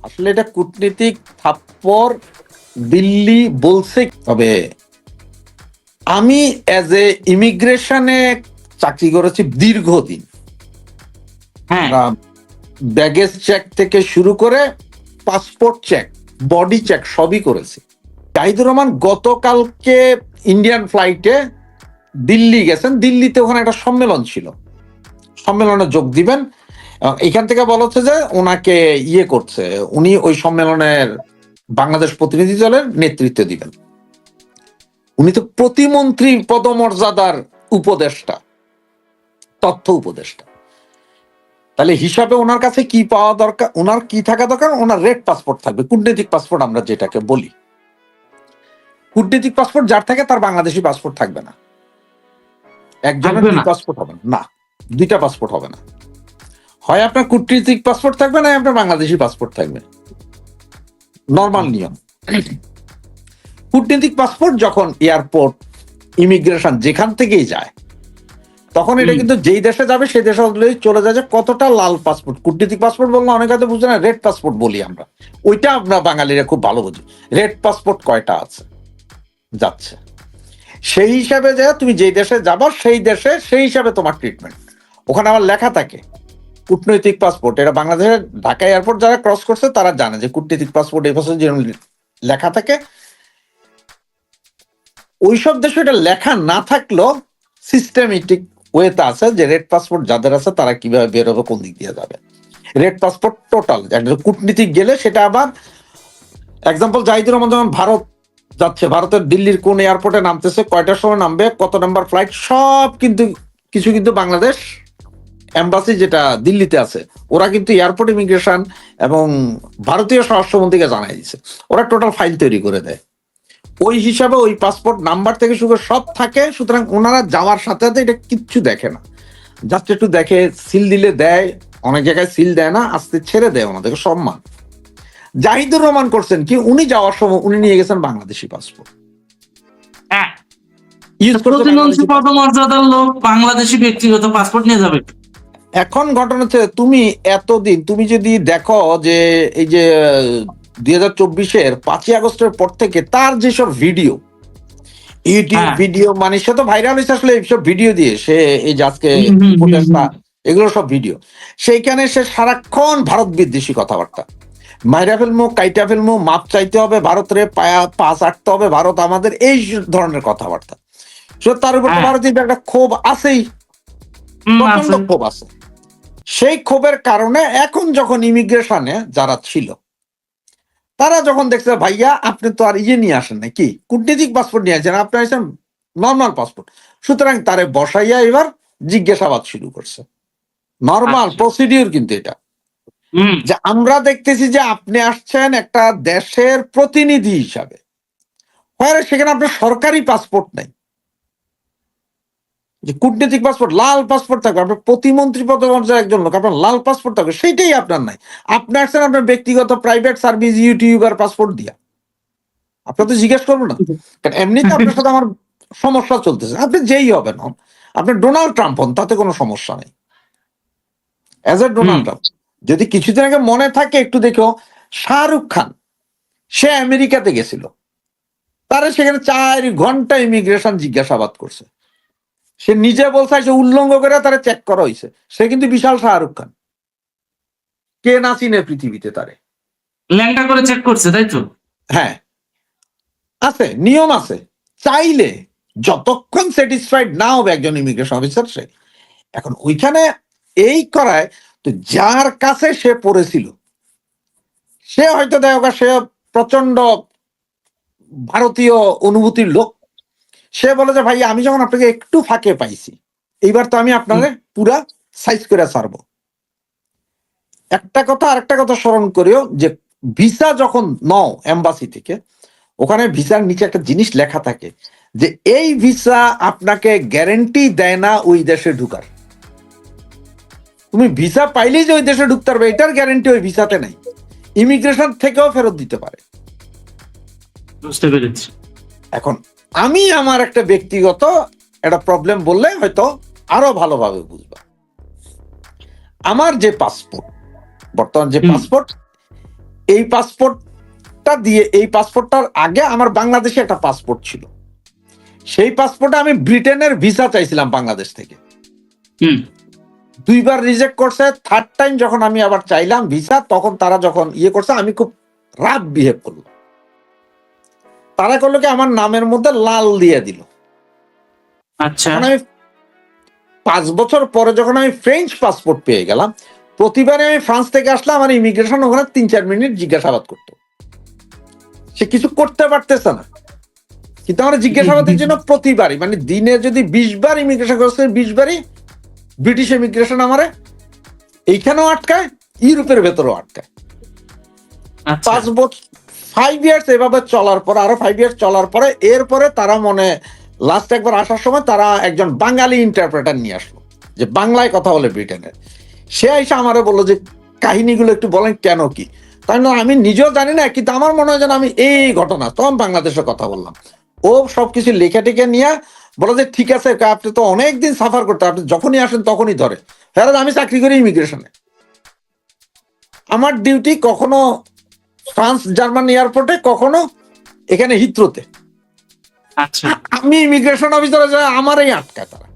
আসলে এটা কূটনীতিক থাপ্পড় দিল্লি বলছে। তবে আমি অ্যাজ এ ইমিগ্রেশনে চাকরি করেছি দীর্ঘদিন। হ্যাঁ ব্যাগেজ চেক থেকে শুরু করে পাসপোর্ট চেক, বডি চেক সবই করেছি। জাহিদুর রহমান গতকালকে ইন্ডিয়ান ফ্লাইটে দিল্লি গেছেন। দিল্লিতে ওখানে একটা সম্মেলন ছিল, সম্মেলনে যোগ দিবেন। এখান থেকে বলা হচ্ছে যে ওনাকে করছে, উনি ওই সম্মেলনের বাংলাদেশ প্রতিনিধি দলের নেতৃত্ব দিবেন। উনি তো প্রতিমন্ত্রী পদমর্যাদার উপদেষ্টা, তথ্য উপদেষ্টা। তাহলে হিসাবে ওনার কাছে কি পাওয়া দরকার, ওনার কি থাকা দরকার? ওনার রেড পাসপোর্ট থাকবে, কূটনৈতিক পাসপোর্ট আমরা যেটাকে বলি। কূটনৈতিক পাসপোর্ট যার থাকে তার বাংলাদেশি পাসপোর্ট থাকবে না। একজনের দুই পাসপোর্ট হবে না, দুইটা পাসপোর্ট হবে না। হয় আপনার কূটনৈতিক পাসপোর্ট থাকবে, না আপনার বাংলাদেশি পাসপোর্ট থাকবে। নর্মাল নিয়ম। কূটনৈতিক পাসপোর্ট যখন এয়ারপোর্ট, ইমিগ্রেশন যেখান থেকেই যায়, তখন এটা কিন্তু যেই দেশে যাবে সেই দেশে চলে যায় যে কতটা লাল পাসপোর্ট। কূটনৈতিক পাসপোর্ট বললে অনেক হয়তো বুঝে না, রেড পাসপোর্ট বলি আমরা, ওইটা আমরা বাঙালিরা খুব ভালো বুঝি। রেড পাসপোর্ট কয়টা আছে যাচ্ছে, সেই হিসাবে যে তুমি যেই দেশে যাবো সেই দেশে সেই হিসাবে তোমার ট্রিটমেন্ট। ওখানে আমার লেখা থাকে কূটনৈতিক পাসপোর্ট। এটা বাংলাদেশের ঢাকা এয়ারপোর্ট যারা ক্রস করছে তারা জানে যে কূটনৈতিক পাসপোর্ট এই বছর যেরকম লেখা থাকে। ওইসব দেশে এটা লেখা না থাকলেও সিস্টেমেটিক ওয়েতে আছে যে রেড পাসপোর্ট যাদের আছে তারা কিভাবে বের হবে, কোন দিক দিয়ে যাবে। রেড পাসপোর্ট টোটাল কূটনীতিক গেলে সেটা আবার এক্সাম্পল, জাহিদুর রহমান যখন ভারত যাচ্ছে, ভারতের দিল্লির কোন এয়ারপোর্টে নামতেছে, কয়টার সময় নামবে, কত নাম্বার ফ্লাইট, সব কিন্তু কিছু কিন্তু বাংলাদেশ এম্বাসি যেটা দিল্লিতে আছে ওরা কিন্তু এয়ারপোর্ট ইমিগ্রেশন এবং ভারতীয় স্বরাষ্ট্রমন্ত্রীকে জানাই দিচ্ছে। ওরা টোটাল ফাইল তৈরি করে দেয়। ওই হিসাবে ওই পাসপোর্ট নাম্বার থেকে শুরু করে সব থাকে। সুতরাং ওনারা যাওয়ার সাথে সাথে এটা কিচ্ছু দেখে না, জাস্ট একটু দেখে, সিল দিলে দেয়, অনেক জায়গায় সিল দেয় না, আস্তে ছেড়ে দেয় ওনাদেরকে সম্মান। জাহিদুর রহমান করছেন কি, উনি যাওয়ার সময় উনি নিয়ে গেছেন বাংলাদেশি পাসপোর্ট। প্রতিমন্ত্রী পদমর্যাদার লোক বাংলাদেশি ব্যক্তিগত পাসপোর্ট নিয়ে যাবে। এখন ঘটনা হচ্ছে, তুমি এতদিন তুমি যদি দেখো যে এই যে 2024-এর 5ই আগস্টের পর থেকে তার যেসব ভিডিও, ইউটিউব ভিডিও, মানে সে তো ভাইরাল হয়েছে আসলে এইসব ভিডিও দিয়ে। সে এই যে আজকে এগুলো সব ভিডিও, সেইখানে সে সারাক্ষণ ভারত বিদ্বেষী কথাবার্তা, মাইরা ফেলমু, কাইটা ফেলমু, মাপ চাইতে হবে ভারতের, পা চাটতে হবে ভারত আমাদের, এই ধরনের কথাবার্তা। তার উপর ভারতের একটা ক্ষোভ আছেই, প্রচন্ড ক্ষোভ আছে। সেই ক্ষোভের কারণে এখন যখন ইমিগ্রেশনে যারা ছিল তারা যখন দেখছে ভাইয়া আপনি তো আর নিয়ে আসেন না, কি কূটনীতিক পাসপোর্ট নিয়ে আসেন, আপনি আসেন নর্মাল পাসপোর্ট, সুতরাং তারে বসাইয়া এবার জিজ্ঞাসাবাদ শুরু করছে। নর্মাল প্রসিডিউর কিন্তু এটা, যে আমরা দেখতেছি যে আপনি আসছেন একটা দেশের প্রতিনিধি হিসাবে, সেখানে আপনার সরকারি পাসপোর্ট নাই, যে কূটনীতিক পাসপোর্ট, লাল পাসপোর্ট থাকবে, আপনার প্রতিমন্ত্রী পদমর্যাদার একজন লোক, আপনার লাল পাসপোর্ট থাকবে, সেইটাই আপনার নাই। আপনি আসছেন আপনার ব্যক্তিগত প্রাইভেট সার্ভিস ইউটিউবার পাসপোর্ট দিয়া, আপনার তো জিজ্ঞেস করবো না, কারণ এমনিতে আপনার সাথে আমার সমস্যা চলতেছে। আপনি যেই হবেন হন, আপনি ডোনাল্ড ট্রাম্প হন, তাতে কোনো সমস্যা নেই। অ্যাজ এ ডোনাল্ড ট্রাম্প, যদি কিছুদিন আগে মনে থাকে একটু দেখো, শাহরুখ খান সে আমেরিকাতে গেছিল, তারা সেখানে 4 ঘন্টা ইমিগ্রেশন জিজ্ঞাসাবাদ করছে। সে নিজে বলছে সে উল্লঙ্ঘ করে তারা চেক করা হয়েছে। সে কিন্তু বিশাল শাহরুখ খান, কে না চিনে পৃথিবীতে তারে, ল্যাংটা করে চেক করছে, তাই তো? হ্যাঁ, আছে, নিয়ম আছে। চাইলে যতক্ষণ স্যাটিসফাইড না হবে একজন ইমিগ্রেশন অফিসার সে, এখন ওইখানে এই করায় তো যার কাছে সে পড়েছিল সে হয়তো দেখা সে প্রচন্ড ভারতীয় অনুভূতির লোক, সে বলে যে ভাই আমি যখন আপনাকে একটু ফাঁকে পাইছি, এইবার তো আমি আপনাদের পুরা সাইজ করে ছাড়বো। একটা কথা আরেকটা কথা স্মরণ করিও, যে ভিসা যখন নাও এম্বাসি থেকে, ওখানে ভিসার নিচে একটা জিনিস লেখা থাকে যে এই ভিসা আপনাকে গ্যারান্টি দেয় না ওই দেশে ঢুকার। তুমি ভিসা পাইলেই যে ওই দেশে ঢুকতে পারবে এটার গ্যারান্টি ওই ভিসাতে নাই, ইমিগ্রেশন থেকেও ফেরত দিতে পারে। বুঝতে পেরেছি। এখন আমি আমার একটা ব্যক্তিগত একটা প্রবলেম বললে হয়তো আরো ভালোভাবে বুঝবা। আমার যে পাসপোর্ট, বর্তমান যে পাসপোর্ট, এই পাসপোর্টটা দিয়ে, এই পাসপোর্টটার আগে আমার বাংলাদেশে একটা পাসপোর্ট ছিল, সেই পাসপোর্টে আমি ব্রিটেনের ভিসা চাইছিলাম বাংলাদেশ থেকে, 2বার রিজেক্ট করছে। 3rd টাইম যখন আমি আবার চাইলাম ভিসা, তখন তারা যখন করছে, আমি খুব রাফ বিহেভ করলাম। তারা করলো কি, আমার নামের মধ্যে লাল দিয়ে দিল। আচ্ছা, আমি 5 বছর পরে যখন আমি ফ্রেঞ্চ পাসপোর্ট পেয়ে গেলাম, প্রতিবারে আমি ফ্রান্স থেকে আসলে আমার ইমিগ্রেশন ওখানে 3-4 মিনিট জিজ্ঞাসাবাদ করতো। সে কিছু করতে পারতেছে না, কিন্তু আমার জিজ্ঞাসাবাদের জন্য প্রতিবারই, মানে দিনে যদি 20 বার ইমিগ্রেশন করছে, 20 বারই ব্রিটিশ ইমিগ্রেশন আমারে এইখানেও আটকায়, ইউরোপের ভেতরেও আটকায়। 5 বছর 5 ইয়ার্স এভাবে চলার পর, আরো 5 ইয়ার্স চলার পরে, এরপরে তারা লাস্ট একবার আসার সময় তারা একজন বাঙালি ইন্টারপ্রেটার নিয়ে আসলো, যে বাংলায় কথা বলে ব্রিটেনের। সে এসে আমারে বললো যে কাহিনীগুলো একটু বলেন, কেন কি। তাই না, আমি নিজেও জানি না, কিন্তু আমার মনে হয় যেন আমি এই ঘটনা, তখন বাংলাদেশের কথা বললাম। ও সবকিছু লেখা টেখে নিয়ে বলে যে ঠিক আছে, আপনি তো অনেকদিন সাফার করতে, আপনি যখনই আসেন তখনই ধরে। হ্যাঁ, আমি চাকরি করি ইমিগ্রেশনে, আমার ডিউটি কখনো ফ্রান্স জার্মান এয়ারপোর্টে, কখনো এখানে হিথ্রোতে। আচ্ছা, আমি ইমিগ্রেশন অফিসারে যাই, আমারই আটকায় তারা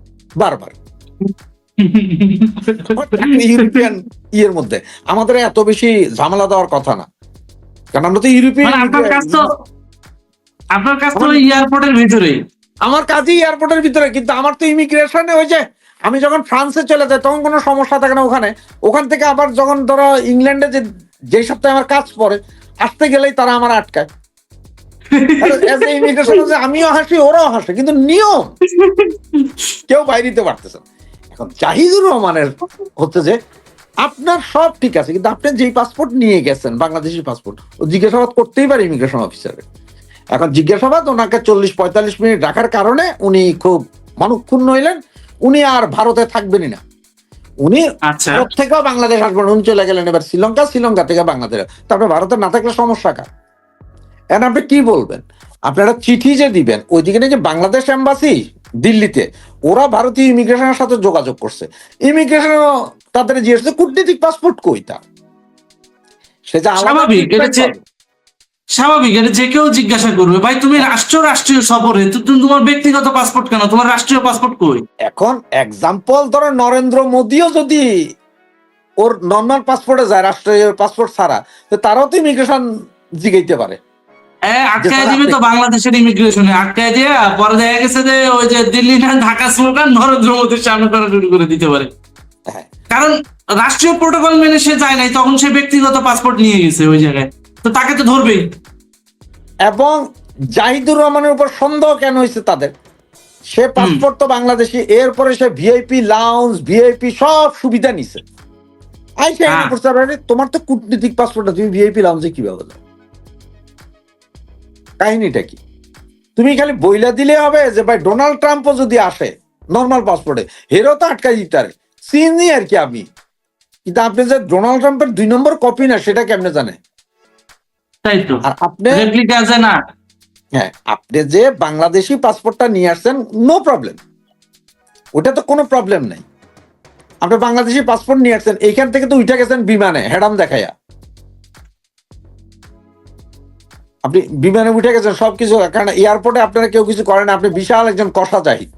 বারবার। ইউরোপিয়ান ইয়ের মধ্যে আমাদের এত বেশি ঝামেলা দেওয়ার কথা না, কারণ আমরা তো ইউরোপিয়ান। আপনার কাছ তো এয়ারপোর্টের ভিতরে, আমার কাজই এয়ারপোর্টের ভিতরে, কিন্তু আমার তো ইমিগ্রেশনে ওই যে আমি যখন ফ্রান্সে চলে যাই তখন কোনো সমস্যা থাকে না ওখানে। ওখান থেকে আবার যখন ধরো ইংল্যান্ডে যে সপ্তাহে আমার কাজ পড়ে, আসতে গেলেই তারা আমার আটকায়। আমিও হাসি, ওরাও হাসে, কিন্তু নিয়ম কেউ বাইরে দিতে পারতেছে না। এখন জাহিদুর রহমানের হচ্ছে যে আপনার সব ঠিক আছে, কিন্তু আপনি যেই পাসপোর্ট নিয়ে গেছেন, বাংলাদেশি পাসপোর্ট, ও জিজ্ঞাসাবাদ করতেই পারে ইমিগ্রেশন অফিসারে। এখন জিজ্ঞাসাবাদ ওনাকে 40-45 মিনিট রাখার কারণে উনি খুব মনক্ষুণ্ণ হইলেন। উনি আর ভারতে থাকবেনই না, উনি ভারত থেকেও বাংলাদেশ আসবেন। উনি চলে গেলেন এবার শ্রীলঙ্কা থেকে বাংলাদেশ। তারপরে ভারতে না থাকলে সমস্যা কার? এখন আপনি কি বলবেন? আপনারা চিঠি যে দিবেন, ওইদিকে যে বাংলাদেশ এম্বাসি দিল্লিতে, ওরা ভারতীয় ইমিগ্রেশনের সাথে যোগাযোগ করছে। ইমিগ্রেশন তাদের জিজ্ঞেস কূটনীতিক পাসপোর্ট কই, তা সে যে স্বাভাবিক, এটা যে কেউ জিজ্ঞাসা করবে, ভাই তুমি রাষ্ট্রীয় সফরে, তোমার ব্যক্তিগত পাসপোর্ট কেন, তোমার রাষ্ট্রীয় পাসপোর্ট কই? এখন এক্সাম্পল ধরো নরেন্দ্র মোদীও যদি ওর নর্মাল পাসপোর্টে যায়, রাষ্ট্রীয় পাসপোর্ট ছাড়া, তো তারাও তো ইমিগ্রেশন জিগাইতে পারে। আটকায় দিবে তো বাংলাদেশের ইমিগ্রেশনে, আটকায় দিয়ে পরে দেখা গেছে যে ওই যে দিল্লি না ঢাকা স্লোগান নরেন্দ্র মোদীর সামনে শুরু করে দিতে পারে। কারণ রাষ্ট্রীয় প্রোটোকল মেনে সে যায় নাই, তখন সে ব্যক্তিগত পাসপোর্ট নিয়ে গেছে ওই জায়গায়, তো তাকে তো ধরবেই। এবং জাহিদুর রহমানের উপর সন্দেহ কেন হয়েছে তাদের? সে পাসপোর্ট তো বাংলাদেশি, এরপরে সে ভিআইপি লাউঞ্জ, ভিআইপি সব সুবিধা নিছে। তোমার তো কূটনীতিক পাসপোর্ট, তুমি ভিআইপি লাউঞ্জে কিভাবে যাও? কাহিনীটা কি? তুমি খালি বইলা দিলে হবে যে ভাই ডোনাল্ড ট্রাম্পও যদি আসে নর্মাল পাসপোর্টে, হেরও তো আটকাই দিতে পারে, চিনি আর কি আমি। কিন্তু আপনি যে ডোনাল্ড ট্রাম্পের 2 নম্বর কপি না, সেটা কেমনে জানে? তাই তো। আর আপনি না, হ্যাঁ, আপনি যে বাংলাদেশি পাসপোর্টটা নিয়ে আসছেন, নো প্রবলেম, ওটা তো কোনো প্রবলেম নাই। আপনি বাংলাদেশি পাসপোর্ট নিয়ে আসছেন, এইখান থেকে তো উঠে গেছেন বিমানে হেডাম দেখাইয়া, আপনি বিমানে উঠে গেছেন সবকিছু। কারণ এয়ারপোর্টে আপনারা কেউ কিছু করেন না, আপনি বিশাল একজন কষা জাহিদ,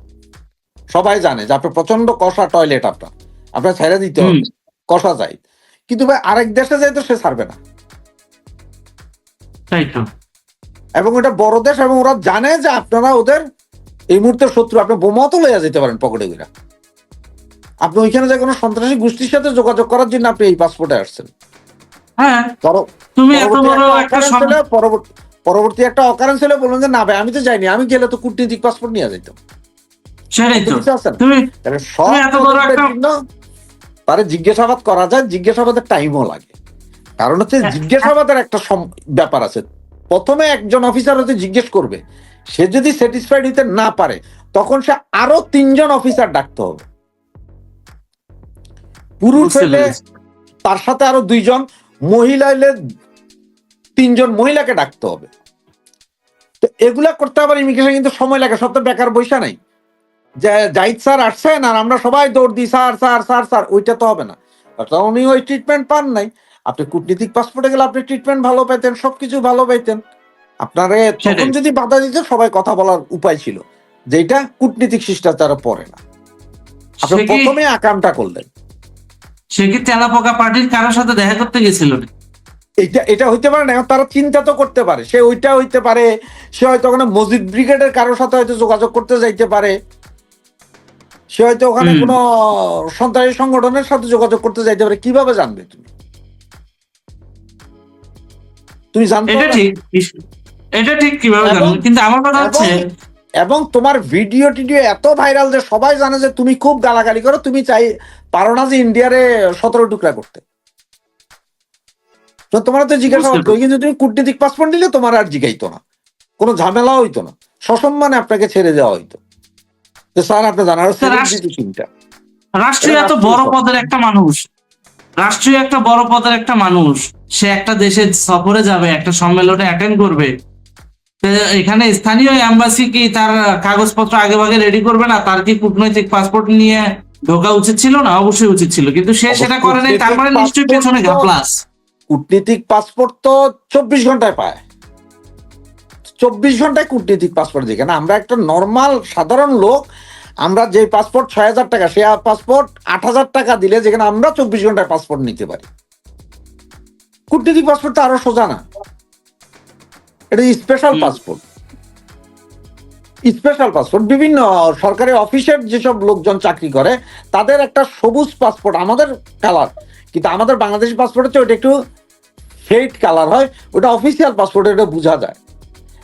সবাই জানে যে আপনার প্রচন্ড কষা টয়লেট, আপনার ছেড়ে দিতে হবে, কষা জাহিদ। কিন্তু ভাই আরেক দেশে যাই তো সে ছাড়বে না, এবং এটা বড় দেশ, এবং ওরা জানে যে আপনারা ওদের এই মুহূর্তে শত্রু। আপনি বোমাও তো লইয়া যেতে পারেন পকেটে করে। আপনি ওইখানে যে কোনো সন্ত্রাসী গোষ্ঠীর সাথে যোগাযোগ করার জন্য আপনি এই পাসপোর্টে আসছেন। হ্যাঁ, তুমি এত বড় একটা পরবর্তী একটা অকারেন্স হলে বলুন যে না ভাই আমি তো যাইনি, আমি গেলে তো কূটনীতিক পাসপোর্ট নিয়ে যাইতাম। তারে জিজ্ঞাসাবাদ করা যায়, জিজ্ঞাসাবাদের টাইমও লাগে। কারণ হচ্ছে জিজ্ঞাসাবাদের একটা ব্যাপার আছে। প্রথমে একজন অফিসার হতে জিজ্ঞেস করবে, সে যদি স্যাটিসফাইড হইতে না পারে, তখন সে আরো 3 জন অফিসার ডাকতে হবে। পুরুষ হইলে তার সাথে আরো 2 জন, মহিলা হইলে 3 জন মহিলাকে ডাকতে হবে। তো এগুলা করতে আবার ইমিগ্রেশন কিন্তু সময় লাগে, সব তো বেকার বৈশা নাই যে জাহিদ স্যার আসছেন আর আমরা সবাই দৌড় দিই স্যার স্যার স্যার স্যার, ওইটা তো হবে না। উনি ওই ট্রিটমেন্ট পান নাই। আপনি কূটনীতিক পাসপোর্টে গেলে আপনি ট্রিটমেন্ট ভালো পাইতেন, সবকিছু ভালো পাইতেন। আপনারে তখন যদি বাধা দিত, সবাই কথা বলার উপায় ছিল, যেটা কূটনীতিক শিষ্টাচারে পড়ে না। আপনি প্রথমে আকামটা করলেন। সে কি তেলাপোকা পার্টির কারোর সাথে দেখা করতে গেছিল? এটা হইতে পারে না, তারা চিন্তা তো করতে পারে, সে ওইটা হইতে পারে, সে হয়তো ওখানে মসজিদ ব্রিগেডের কারোর সাথে হয়তো যোগাযোগ করতে যাইতে পারে, সে হয়তো ওখানে কোনো সন্ত্রাসী সংগঠনের সাথে যোগাযোগ করতে যাইতে পারে। কিভাবে জানবে তুমি? তুমি জানতে এটা ঠিক কিভাবে জানবে? কিন্তু আমার কথা হচ্ছে, এবং তোমার ভিডিও টিডিও এত ভাইরাল যে সবাই জানে যে তুমি খুব গালাগালি করো, তুমি পারো না যে ইন্ডিয়ারে 17 টুকরা করতে। তোমার তো জিজ্ঞাসা করতো, কিন্তু তুমি কূটনীতিক পাসপোর্ট নিলে তোমার আর জিগাইতো না, কোনো ঝামেলা হইতো না, সসম্মানে আপনাকে ছেড়ে দেওয়া হইতো। স্যার আপনি জানার রাষ্ট্রীয় এত বড় পদের একটা মানুষ, সে একটা দেশে সফরে যাবে, একটা সম্মেলনে অ্যাটেন্ড করবে, এখানে স্থানীয় এম্বাসি কি তার কাগজপত্র আগে ভাগে রেডি করবে না? তার কি কূটনৈতিক পাসপোর্ট নিয়ে ঢোকা উচিত ছিল না? অবশ্যই উচিত ছিল, কিন্তু সে সেটা করে নাই। তারপরে নিশ্চয়ই পেছনে ঘাপলাস। কূটনীতিক পাসপোর্ট তো 24 ঘন্টায় পায়, 24 ঘন্টায় কূটনীতিক পাসপোর্ট। যেখানে আমরা একটা নর্মাল সাধারণ লোক, আমরা যে পাসপোর্ট 6,000 টাকা, সে পাসপোর্ট 8,000 টাকা দিলে যেখানে আমরা 24 ঘন্টায় পাসপোর্ট নিতে পারি। কূটনীতিক পাসপোর্ট তো আরো সোজা না, এটা স্পেশাল পাসপোর্ট। বিভিন্ন সরকারি অফিসের যেসব লোকজন চাকরি করে তাদের একটা সবুজ পাসপোর্ট, আমাদের কালার, কিন্তু আমাদের বাংলাদেশি পাসপোর্ট হচ্ছে ওইটা একটু ফেড কালার হয়, ওটা অফিসিয়াল পাসপোর্ট, এটা বোঝা যায়।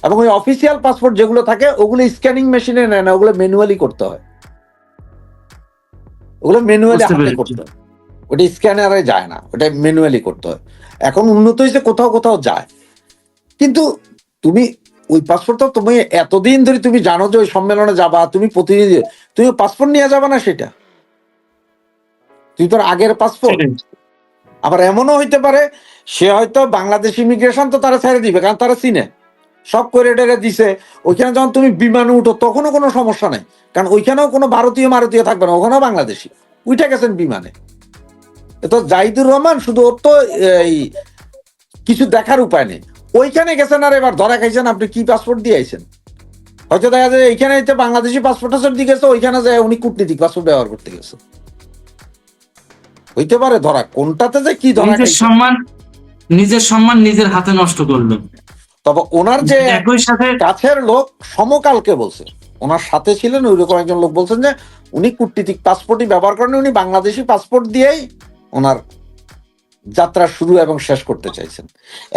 এবং ওই অফিসিয়াল পাসপোর্ট যেগুলো থাকে ওগুলো স্ক্যানিং মেশিনে নেয় না, ওগুলো ম্যানুয়ালি করতে হয়, ওগুলো ম্যানুয়ালি হাতে করতে হয়, ওটা স্ক্যানারে যায় না, ওটা ম্যানুয়ালি করতে হয়। এখন উন্নত হয়েছে, কোথাও কোথাও যায়, কিন্তু তুমি ওই পাসপোর্ট তো তুমি এতদিন ধরে তুমি জানো যে ওই সম্মেলনে যাবা, তুমি প্রতিনিধি, তুমি পাসপোর্ট নিয়ে যাবা না, সেটা তুই তোর আগের পাসপোর্ট। আবার এমনও হইতে পারে সে হয়তো বাংলাদেশ ইমিগ্রেশন তো তারা ছেড়ে দিবে, কারণ তারা চিনে, সব করিডোরে দিছে। ওইখানে যখন তুমি বিমানে উঠো তখনও কোনো সমস্যা নেই, কারণ ওইখানেও কোনো ভারতীয় থাকবে না, ওখানেও বাংলাদেশি উঠে গেছেন বিমানে। তো জাহিদুর রহমান শুধু ওর তো এই কিছু দেখার উপায় নেই, ওইখানে গেছেন আর এবার ধরা খাইছেন আপনি কি পাসপোর্ট দিয়ে আইছেন। হয়তো দেখা যায় এইখানে বাংলাদেশি পাসপোর্ট দিয়ে গেছে, ওইখানে যায় উনি কূটনীতিক পাসপোর্ট ব্যবহার করতে গেছে, হইতে পারে ধরা। কোনটাতে যে কি ধরা, নিজের সম্মান নিজের হাতে নষ্ট করলেন। তবে ওনার যে একই সাথে কাছের লোক সমকালকে বলছে, ওনার সাথে ছিলেন ওইরকম একজন লোক বলছেন যে উনি কূটনীতিক পাসপোর্টই ব্যবহার করেন, উনি বাংলাদেশি পাসপোর্ট দিয়েই ওনার যাত্রা শুরু এবং শেষ করতে চাইছেন।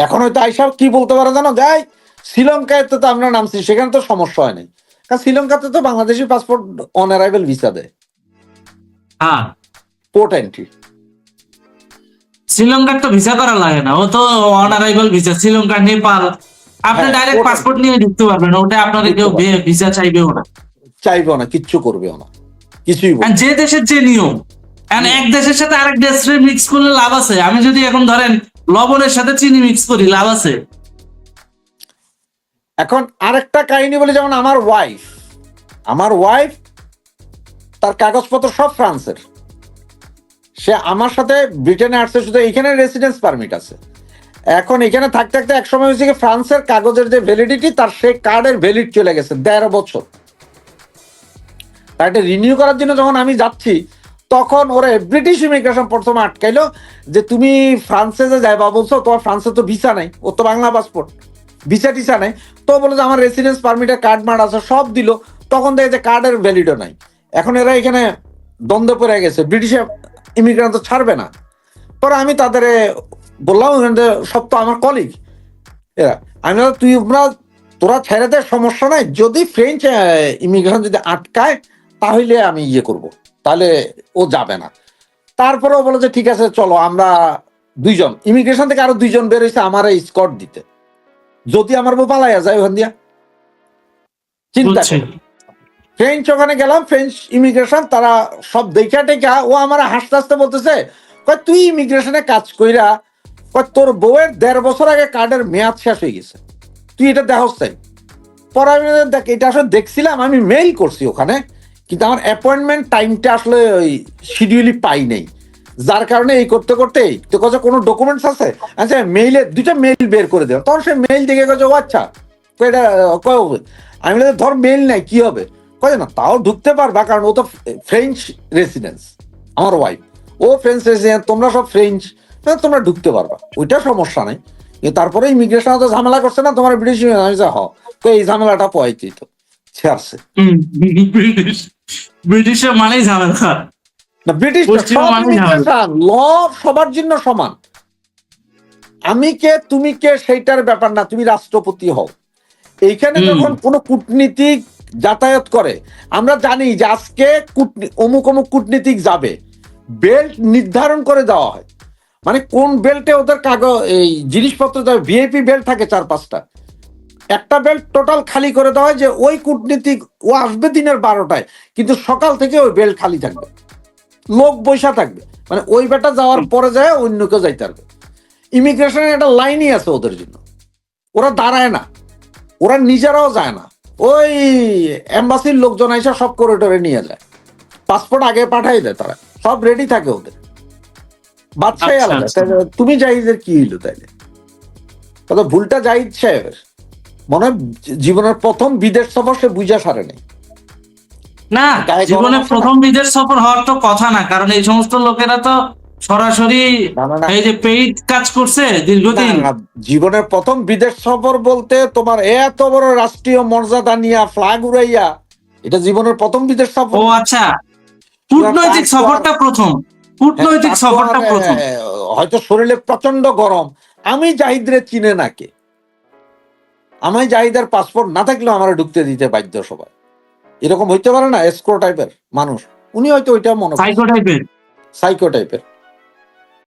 এখন হয়তো আইসা কি বলতে পারে জানো, যাই শ্রীলঙ্কায় তো আমরা নামছি, সেখানে তো সমস্যা হয় নাই, কারণ শ্রীলঙ্কাতে তো Bangladeshi passport on arrival visa দেয়, পোর্ট এন্ট্রি। শ্রীলঙ্কার তো ভিসা করা লাগে না, ও তো on arrival visa. Sri Lanka, Nepal আপনি ডাইরেক্ট পাসপোর্ট নিয়ে ঢুকতে পারবেন, ওটা আপনাদের কেউ ভিসা চাইবেও না, কিচ্ছু করবেও না, কিছুই। যে দেশের যে নিয়ম, এক দেশের সাথে আরেক দেশের মিক্স করলে লাভ আছে? আমি যদি এখন ধরেন লবণের সাথে চিনি মিক্স করি, লাভ আছে? এখন আরেকটা কাহিনী বলি, যেমন আমার ওয়াইফ তার কাগজপত্র সব ফ্রান্সের, সে আমার সাথে ব্রিটেনে আসছে, শুধু এখানে রেসিডেন্স পারমিট আছে। এখন এখানে থাকতে থাকতে এক সময় হয়েছে কি ফ্রান্সের কাগজের যে ভ্যালিডিটি, তার সেই কার্ডের ভ্যালিড চলে গেছে 13 বছর। তাই রিনিউ করার জন্য যখন আমি যাচ্ছি, তখন ওরা ব্রিটিশ ইমিগ্রেশন প্রথমে আটকাইলো যে তুমি ফ্রান্সে যে যাইবা বলছো, তোমার ফ্রান্সে তো ভিসা নাই, ও তো বাংলা পাসপোর্ট, ভিসা টিসা নাই। তো বলে যে আমার রেসিডেন্স পারমিটের কার্ড মার্ড আছে, সব দিল, তখন দেখে যে কার্ডের ভ্যালিডও নাই। এখন এরা এখানে দ্বন্দ্ব পড়ে গেছে, ব্রিটিশ ইমিগ্রেন্ট তো ছাড়বে না। পরে আমি তাদের বললাম, সব তো আমার কলিগ এরা, আমি তোরা ছেড়ে দে, সমস্যা নাই, যদি ফ্রেঞ্চ ইমিগ্রেশন যদি আটকায় তাহলে আমি করব, তাহলে ও যাবে না। তারপরেও বলে যে ঠিক আছে চলো, আমরা 2 জন ইমিগ্রেশন থেকে আরো 2 জন বের হয়েছে আমার স্কট দিতে, যদি আমার বউ পালাইয়া যায় ওখান দিয়া। চিন্তা করি, ফ্রেঞ্চ ওখানে গেলাম, ফ্রেঞ্চ ইমিগ্রেশন, তারা সব দেখা টেকা, ও আমার হাসতে হাসতে বলতেছে, তুই ইমিগ্রেশনে কাজ কইরা তোর বউয়ের 1.5 বছর আগে কার্ডের মেয়াদ শেষ হয়ে গেছে, তুই এটা দেখস তাই। পরে আমি দেখ, এটা আসলে দেখছিলাম, আমি মেইল করছি ওখানে, কিন্তু আমার অ্যাপয়েন্টমেন্ট টাইমটা আসলে ওই শিডিউলই পাই নাই, যার কারণে এই করতে করতেই তো কাছে কোনো ডকুমেন্টস আছে, আচ্ছা মেইলে 2টা মেইল বের করে দেওয়া, তখন সে মেইল দেখে কাছে ও আচ্ছা এটা কয় হবে, আমি বলি ধর মেইল নাই কি হবে, কয় না তাও ঢুকতে পারবা কারণ ও তো ফ্রেঞ্চ রেসিডেন্স, আমার ওয়াইফ ও ফ্রেঞ্চ রেসিডেন্স, তোমরা সব ফ্রেঞ্চ, তোমরা ঢুকতে পারবা, ওইটা সমস্যা নেই। কিন্তু তারপরে ইমিগ্রেশন তো ঝামেলা করছে না তোমার ব্রিটিশ, আমি হ তো এই ঝামেলাটা পয়াইতেই তো ছাড়ছে ব্রিটিশ, ব্রিটিশের মানেই ঝামেলা না, ব্রিটিশ পশ্চিমা মানেই ঝামেলা। ল সবার জন্য সমান, আমি কে তুমি কে সেইটার ব্যাপার না, তুমি রাষ্ট্রপতি হও। এইখানে যখন কোনো কূটনীতিক যাতায়াত করে, আমরা জানি যে আজকে অমুক অমুক কূটনীতিক যাবে, বেল্ট নির্ধারণ করে দেওয়া হয়, মানে কোন বেল্টে ওদের কাগজ এই জিনিসপত্র যাবে, ভিআইপি বেল্ট থাকে 4-5টা, একটা বেল্ট টোটাল খালি করে দেওয়া হয় যে ওই কূটনীতিক ও আসবে দিনের 12টায়, কিন্তু সকাল থেকে ওই বেল্ট খালি থাকবে, লোক বৈশা থাকবে, মানে ওই বেটা যাওয়ার পরে যায় অন্য কেউ যাইতে পারবে। ইমিগ্রেশনের একটা লাইনই আছে ওদের জন্য, ওরা দাঁড়ায় না, ওরা নিজেরাও যায় না, ওই এম্বাসির লোকজন এসে সব করিডোরে নিয়ে যায়, পাসপোর্ট আগে পাঠাই দেয়, তারা সব রেডি থাকে ওদের, বাদশাই আলাদা। তুমি জাহিদের কি হইলো তাইলে? তবে ভুলটা জাহিদ সাহেবের, মনে হয় জীবনের প্রথম বিদেশ সফর সে বুঝা সারে নেই। না, জীবনে প্রথম বিদেশ সফর হওয়ার তো কথা না, কারণ এই সমস্ত লোকেরা তো সরাসরি এই যে পেইড কাজ করছে দীর্ঘদিন। জীবনের প্রথম বিদেশ সফর বলতে তোমার এত বড় রাষ্ট্রীয় মর্যাদা নিয়ে ফ্ল্যাগ উড়াইয়া, এটা জীবনের প্রথম বিদেশ সফর। ও আচ্ছা, কূটনৈতিক সফরটা প্রথম, কূটনৈতিক সফরটা প্রথম। হয়তো শরীরে প্রচন্ড গরম, আমি জাহিদরে চিনে নাকে, আমি জাহিদের পাসপোর্ট না থাকলেও আমার ঢুকতে দিতে বাধ্য সবাই, এরকম হইতে পারে না? এসকো টাইপের মানুষ উনি, হয়তো ওইটা মনে সাইকো টাইপের, সাইকো টাইপের।